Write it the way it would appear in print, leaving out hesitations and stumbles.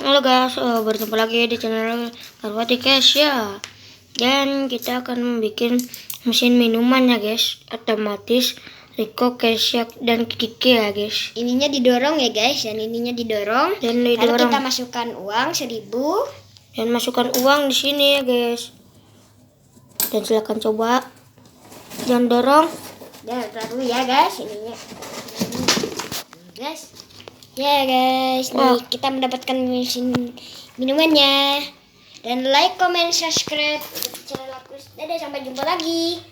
Halo guys, berjumpa lagi di channel Karwati guys ya. Dan kita akan membuat mesin minuman ya guys, otomatis Riko, Kesyak, dan Kiki ya guys. Ininya didorong ya guys, dan ininya didorong. Dan Lalu didorong. kita masukkan uang 1000. Dan masukkan uang di sini ya guys. Dan silakan coba. Jangan dorong. Dan taruh ya guys ininya. Guys. Ya guys, nih kita mendapatkan mesin minumannya. Dan like, comment, subscribe untuk channel aku. Dadah, sampai jumpa lagi.